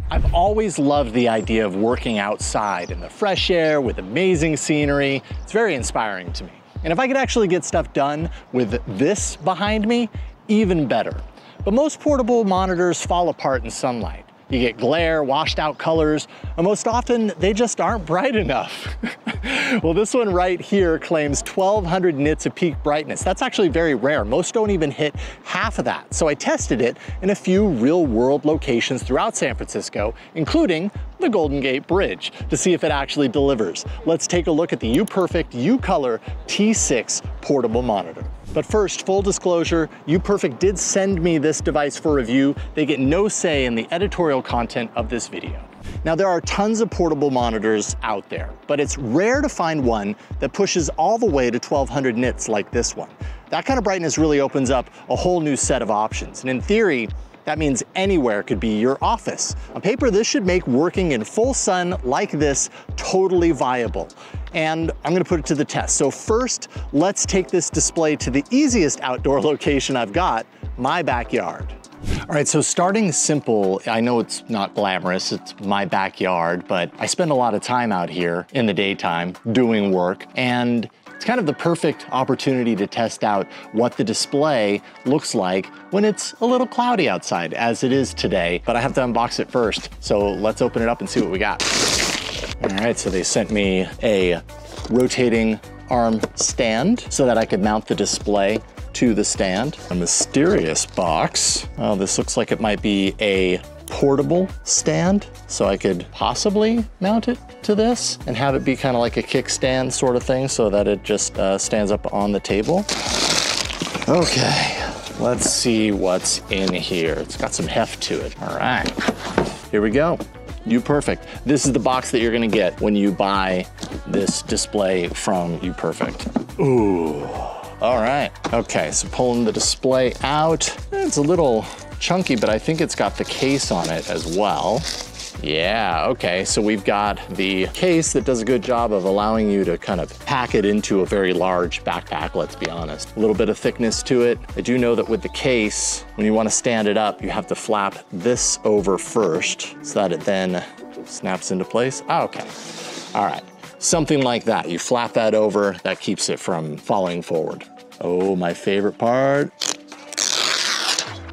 I've always loved the idea of working outside in the fresh air with amazing scenery. It's very inspiring to me. And if I could actually get stuff done with this behind me, even better. But most portable monitors fall apart in sunlight. You get glare, washed out colors, and most often they just aren't bright enough. Well, this one right here claims 1200 nits of peak brightness. That's actually very rare. Most don't even hit half of that. So I tested it in a few real world locations throughout San Francisco, including the Golden Gate Bridge, to see if it actually delivers. Let's take a look at the UPERFECT UColor T6 portable monitor. But first, full disclosure, UPERFECT did send me this device for review. They get no say in the editorial content of this video. Now, there are tons of portable monitors out there, but it's rare to find one that pushes all the way to 1200 nits like this one. That kind of brightness really opens up a whole new set of options. And in theory, that means anywhere could be your office. On paper, this should make working in full sun like this totally viable. And I'm gonna put it to the test. So first, let's take this display to the easiest outdoor location I've got, my backyard. All right, so starting simple, I know it's not glamorous, it's my backyard, but I spend a lot of time out here in the daytime doing work, and it's kind of the perfect opportunity to test out what the display looks like when it's a little cloudy outside, as it is today, but I have to unbox it first. So let's open it up and see what we got. All right, so they sent me a rotating arm stand so that I could mount the display to the stand. A mysterious box. Oh, this looks like it might be a portable stand, so I could possibly mount it to this and have it be kind of like a kickstand sort of thing so that it just stands up on the table. Okay, let's see what's in here. It's got some heft to it. All right, here we go. UPERFECT. This is the box that you're gonna get when you buy this display from UPERFECT. Ooh, all right. Okay, so pulling the display out. It's a little chunky, but I think it's got the case on it as well. Yeah, okay, so we've got the case that does a good job of allowing you to kind of pack it into a very large backpack, let's be honest. A little bit of thickness to it. I do know that with the case, when you want to stand it up, you have to flap this over first so that it then snaps into place. Oh, okay, all right. Something like that. You flap that over, that keeps it from falling forward. Oh, my favorite part.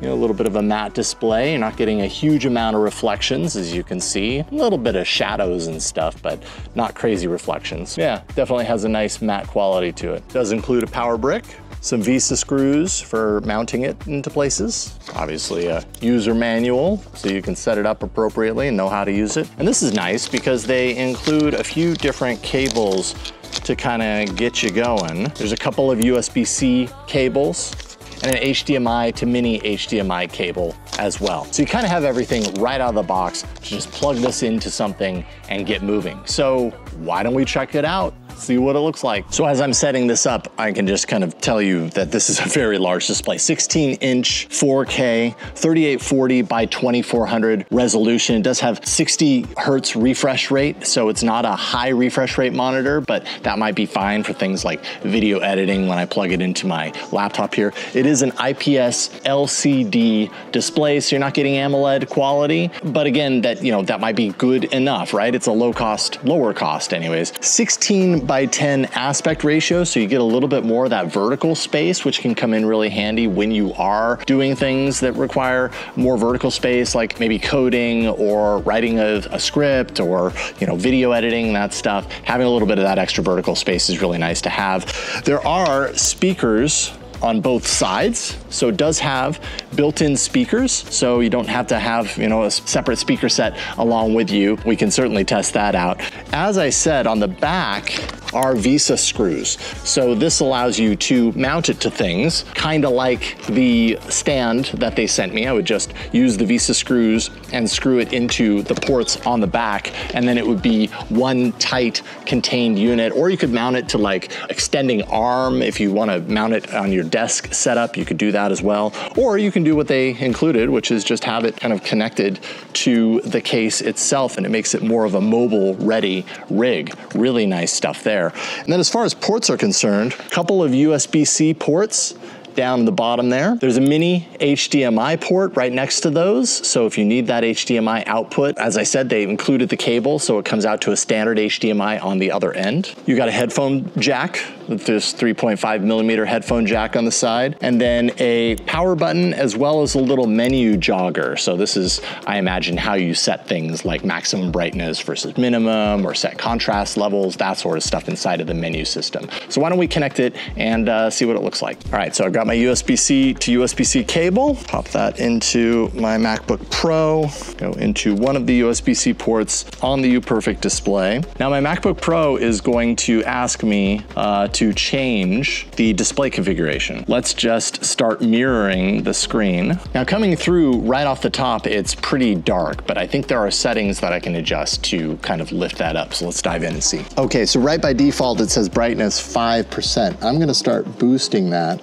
You know, a little bit of a matte display. You're not getting a huge amount of reflections, as you can see. A little bit of shadows and stuff, but not crazy reflections. Yeah, definitely has a nice matte quality to it. Does include a power brick, some Visa screws for mounting it into places. Obviously a user manual, so you can set it up appropriately and know how to use it. And this is nice because they include a few different cables to kind of get you going. There's a couple of USB-C cables and an HDMI to mini HDMI cable as well. So you kind of have everything right out of the box to just plug this into something and get moving. So why don't we check it out? See what it looks like. So as I'm setting this up, I can just kind of tell you that this is a very large display. 16-inch 4K, 3840 by 2400 resolution. It does have 60 hertz refresh rate, so it's not a high refresh rate monitor, but that might be fine for things like video editing when I plug it into my laptop here. It is an IPS LCD display, so you're not getting AMOLED quality, but again, that might be good enough, right? It's a lower cost anyways. 16 by 10 aspect ratio, so you get a little bit more of that vertical space, which can come in really handy when you are doing things that require more vertical space, like maybe coding or writing a script or video editing, that stuff. Having a little bit of that extra vertical space is really nice to have. There are speakers on both sides, so it does have built-in speakers, so you don't have to have a separate speaker set along with you. We can certainly test that out. As I said, on the back are Visa screws, so this allows you to mount it to things, kind of like the stand that they sent me. I would just use the Visa screws and screw it into the ports on the back, and then it would be one tight contained unit. Or you could mount it to like extending arm. If you want to mount it on your desk setup, you could do that as well. Or you can do what they included, which is just have it kind of connected to the case itself, and it makes it more of a mobile ready rig. Really nice stuff there. And then as far as ports are concerned, a couple of USB-C ports down the bottom there. There's a mini HDMI port right next to those. So if you need that HDMI output, as I said, they included the cable, so it comes out to a standard HDMI on the other end. You got a headphone jack with this 3.5mm headphone jack on the side, and then a power button as well as a little menu jogger. So this is, I imagine, how you set things like maximum brightness versus minimum, or set contrast levels, that sort of stuff inside of the menu system. So why don't we connect it and see what it looks like. All right, so I've got my USB-C to USB-C cable. Pop that into my MacBook Pro, go into one of the USB-C ports on the UPERFECT display. Now my MacBook Pro is going to ask me to change the display configuration. Let's just start mirroring the screen. Now coming through right off the top, it's pretty dark, but I think there are settings that I can adjust to kind of lift that up. So let's dive in and see. Okay, so right by default, it says brightness 5%. I'm gonna start boosting that,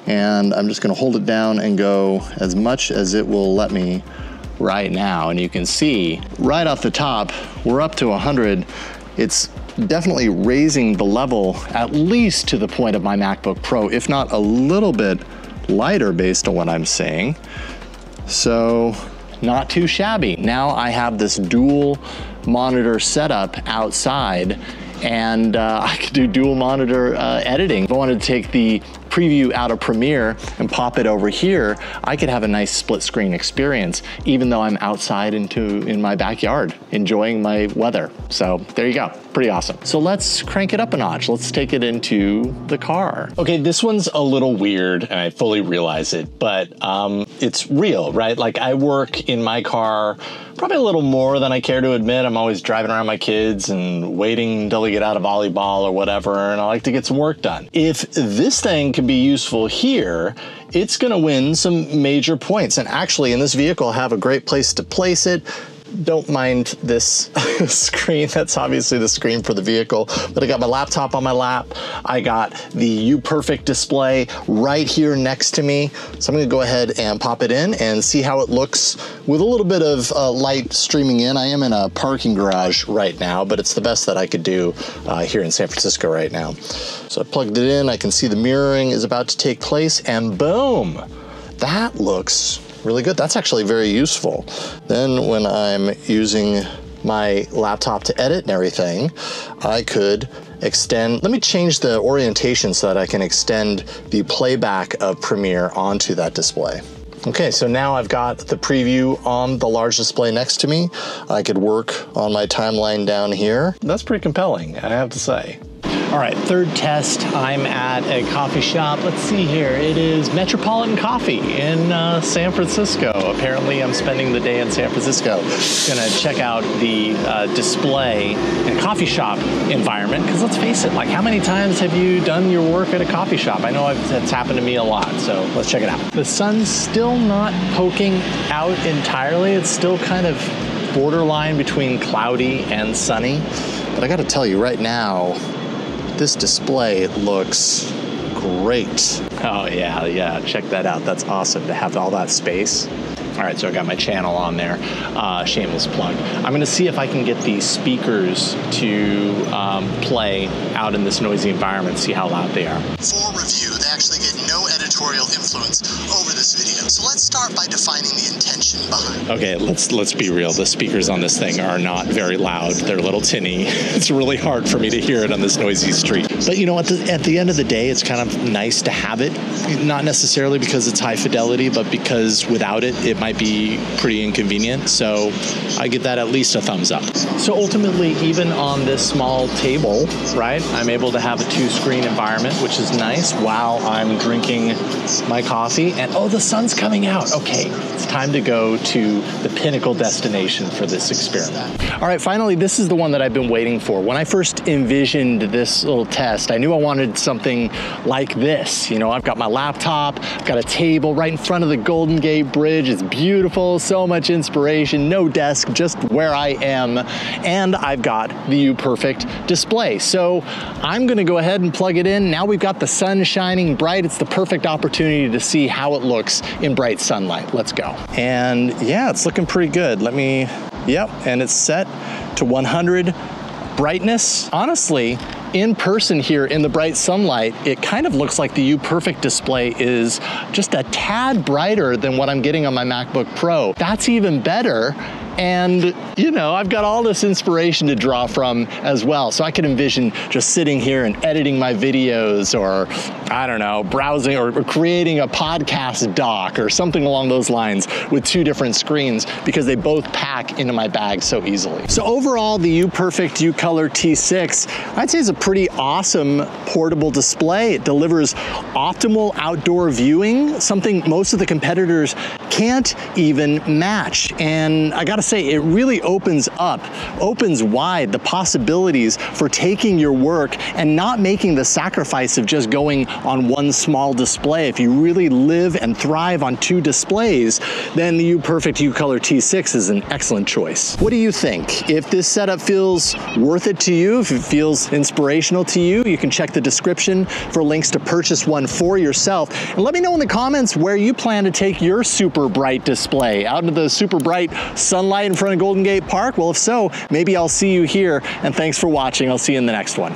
and I'm just gonna hold it down and go as much as it will let me right now. And you can see right off the top, we're up to 100. It's definitely raising the level at least to the point of my MacBook Pro, if not a little bit lighter based on what I'm seeing. So not too shabby. Now I have this dual monitor setup outside, and I could do dual monitor editing. If I wanted to take the preview out of Premiere and pop it over here, I could have a nice split screen experience, even though I'm outside in my backyard enjoying my weather. So there you go, pretty awesome. So let's crank it up a notch. Let's take it into the car. Okay, this one's a little weird, and I fully realize it, but it's real, right? Like, I work in my car probably a little more than I care to admit. I'm always driving around my kids and waiting until they get out of volleyball or whatever, and I like to get some work done. If this thing can be useful here, it's gonna win some major points. And actually in this vehicle, I have a great place to place it. Don't mind this screen. That's obviously the screen for the vehicle, but I got my laptop on my lap. I got the UPERFECT display right here next to me. So I'm gonna go ahead and pop it in and see how it looks with a little bit of light streaming in. I am in a parking garage right now, but it's the best that I could do here in San Francisco right now. So I plugged it in. I can see the mirroring is about to take place, and boom, that looks really good. That's actually very useful. Then when I'm using my laptop to edit and everything, I could extend, let me change the orientation so that I can extend the playback of Premiere onto that display. Okay, so now I've got the preview on the large display next to me. I could work on my timeline down here. That's pretty compelling, I have to say. All right, third test, I'm at a coffee shop. Let's see here, it is Metropolitan Coffee in San Francisco. Apparently I'm spending the day in San Francisco. Gonna check out the display in a coffee shop environment, because let's face it, like, how many times have you done your work at a coffee shop? I know it's happened to me a lot, so let's check it out. The sun's still not poking out entirely. It's still kind of borderline between cloudy and sunny. But I gotta tell you right now, this display looks great. Oh yeah, check that out. That's awesome to have all that space. All right, so I got my channel on there, shameless plug. I'm gonna see if I can get these speakers to play out in this noisy environment, see how loud they are. For review, they actually get no editorial influence over this video. So let's start by defining the intention behind it. Okay, let's be real. The speakers on this thing are not very loud. They're a little tinny. It's really hard for me to hear it on this noisy street. But you know, at the end of the day, it's kind of nice to have it. Not necessarily because it's high fidelity, but because without it, it might be pretty inconvenient. So I give that at least a thumbs up. So ultimately, even on this small table, right, I'm able to have a 2-screen environment, which is nice, while I'm drinking my coffee. And oh, the sun's coming out. Okay, it's time to go to the pinnacle destination for this experiment. All right, finally, this is the one that I've been waiting for. When I first envisioned this little test, I knew I wanted something like this. You know, I've got my laptop, I've got a table right in front of the Golden Gate Bridge. It's beautiful, so much inspiration, no desk, just where I am. And I've got the UPERFECT display. So I'm gonna go ahead and plug it in. Now we've got the sun shining bright. It's the perfect opportunity to see how it looks in bright sunlight. Let's go. And yeah, it's looking pretty good. Yep, and it's set to 100 brightness. Honestly, in person here in the bright sunlight, it kind of looks like the UPERFECT display is just a tad brighter than what I'm getting on my MacBook Pro. That's even better. And, you know, I've got all this inspiration to draw from as well. So I can envision just sitting here and editing my videos, or, I don't know, browsing or creating a podcast doc or something along those lines with two different screens, because they both pack into my bag so easily. So overall, the UPERFECT UColor T6, I'd say is a pretty awesome portable display. It delivers optimal outdoor viewing, something most of the competitors can't even match. And I gotta say, it really opens wide the possibilities for taking your work and not making the sacrifice of just going on one small display. If you really live and thrive on two displays, then the UPERFECT UColor T6 is an excellent choice. What do you think? If this setup feels worth it to you, if it feels inspirational to you, you can check the description for links to purchase one for yourself. And let me know in the comments where you plan to take your super bright display, out into the super bright sunlight in front of Golden Gate Park. Well, if so, maybe I'll see you here, and thanks for watching. I'll see you in the next one.